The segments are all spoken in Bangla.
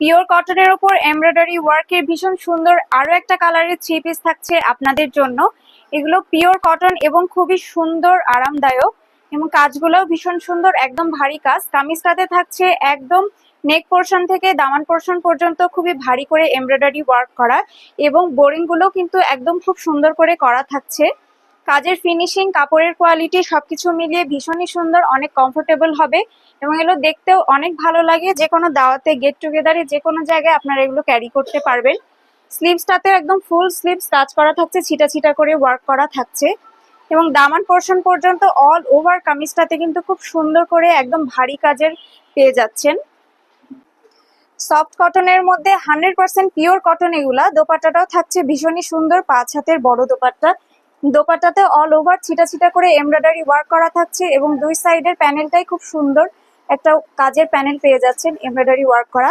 পিওর কটনের উপর এমব্রয়ডারি ওয়ার্কের ভীষণ সুন্দর আরো একটা কালারের থ্রি পিস থাকছে আপনাদের জন্য। এগুলো পিওর কটন এবং খুবই সুন্দর আরামদায়ক এবং কাজগুলোও ভীষণ সুন্দর, একদম ভারী কাজ। কামিজটাতে থাকছে একদম নেক পোর্শন থেকে দামান পোর্শন পর্যন্ত খুবই ভারী করে এমব্রয়ডারি ওয়ার্ক করা এবং বোরিং গুলো কিন্তু একদম খুব সুন্দর করে করা থাকছে। কাজের ফিনিশিং, কাপড়ের কোয়ালিটি সবকিছু মিলিয়ে ভীষণই সুন্দর, অনেক কমফোর্টেবল হবে এবং এগুলো দেখতেও অনেক ভালো লাগে। যে কোনো দাওয়াতে, গেট টুগেদারে, যে কোনো জায়গায় আপনারা এগুলো ক্যারি করতে পারবেন। স্লিভসটাতে একদম ফুল স্লিভস কাজ করা থাকছে, ছিটা ছিটা করে ওয়ার্ক করা থাকছে এবং দামান পোর্শন পর্যন্ত অল ওভার কামিজটাতে কিন্তু খুব সুন্দর করে একদম ভারী কাজের পেয়ে যাচ্ছেন। সফট কটনের মধ্যে 100% পিওর কটন এগুলা। দোপাট্টাটাও থাকছে ভীষণই সুন্দর, 5 হাতের বড় দোপাট্টা। দোপাট্টাতে অল ওভার ছিটা ছিটা করে এমব্রয়ডারি ওয়ার্ক করা থাকছে এবং দুই সাইডের প্যানেলটাই খুব সুন্দর একটা কাজের প্যানেল পেয়ে যাচ্ছেন এমব্রয়ডারি ওয়ার্ক করা।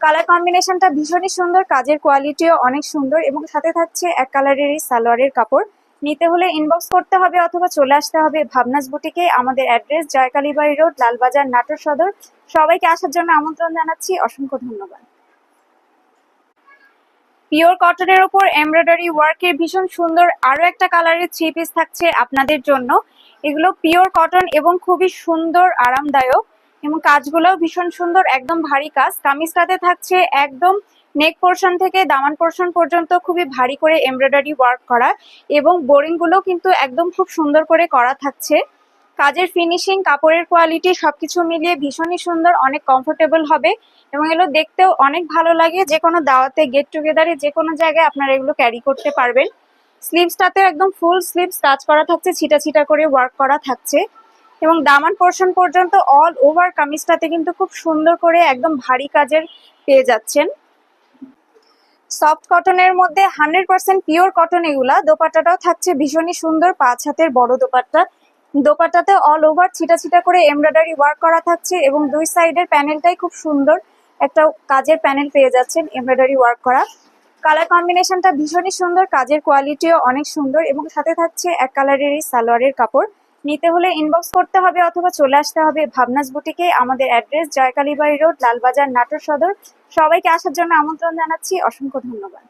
কালার কম্বিনেশনটা ভীষণই সুন্দর, কাজের কোয়ালিটিও অনেক সুন্দর এবং সাথে থাকছে এক কালারেরই সালোয়ারের কাপড়। নিতে হলে ইনবক্স করতে হবে অথবা চলে আসতে হবে ভাবনাজ বুটিকে। আমাদের অ্যাড্রেস জয়কালীবাড়ি রোড, লালবাজার, নাটোর সদর। সবাইকে আসার জন্য আমন্ত্রণ জানাচ্ছি, অসংখ্য ধন্যবাদ। পিওর কটনের উপর এমব্রয়ডারি ওয়ার্কের ভীষণ সুন্দর আরো একটা কালারের থ্রি পিস থাকছে আপনাদের জন্য। এগুলো পিওর কটন এবং খুবই সুন্দর আরামদায়ক এবং কাজগুলোও ভীষণ সুন্দর, একদম ভারী কাজ। কামিজটাতে থাকছে একদম নেক পোর্শন থেকে দামান পোর্শন পর্যন্ত খুবই ভারী করে এমব্রয়ডারি ওয়ার্ক করা এবং বোরিং গুলো কিন্তু একদম খুব সুন্দর করে করা থাকছে। কাজের ফিনিশিং, কাপড়ের কোয়ালিটি সবকিছু মিলিয়ে ভীষণই সুন্দর, অনেক কমফোর্টেবল হবে এবং এগুলো দেখতেও অনেক ভালো লাগে। যে কোনো দাওয়াতে, গেট টুগেদারে, যে কোনো জায়গায় আপনারা এগুলো ক্যারি করতে পারবেন। স্লিভসটাতে একদম ফুল স্লিভস কাজ করা থাকছে, ছিটা ছিটা করে ওয়ার্ক করা থাকছে এবং দামান পোর্শন পর্যন্ত অল ওভার কামিজটাতে কিন্তু খুব সুন্দর করে একদম ভারী কাজের পেয়ে যাচ্ছেন। সফট কটনের মধ্যে 100% পিওর কটন এগুলা। দোপাট্টাটাও থাকছে ভীষণই সুন্দর, 5 হাতের বড় দোপাট্টা। দোপাট্টাতে অল ওভার ছিটা ছিটা করে এমব্রয়ডারি ওয়ার্ক করা থাকছে এবং দুই সাইডের প্যানেলটাই খুব সুন্দর একটা কাজের প্যানেল পেয়ে যাচ্ছেন এমব্রয়ডারি ওয়ার্ক করা। কালার কম্বিনেশনটা ভীষণই সুন্দর, কাজের কোয়ালিটিও অনেক সুন্দর এবং সাথে থাকছে এক কালারেরই সালোয়ারের কাপড়। নিতে হলে ইনবক্স করতে হবে অথবা চলে আসতে হবে ভাবনাজ বুটিকে। আমাদের অ্যাড্রেস জয়কালীবাড়ি রোড, লালবাজার, নাটোর সদর। সবাইকে আসার জন্য আমন্ত্রণ জানাচ্ছি, অসংখ্য ধন্যবাদ।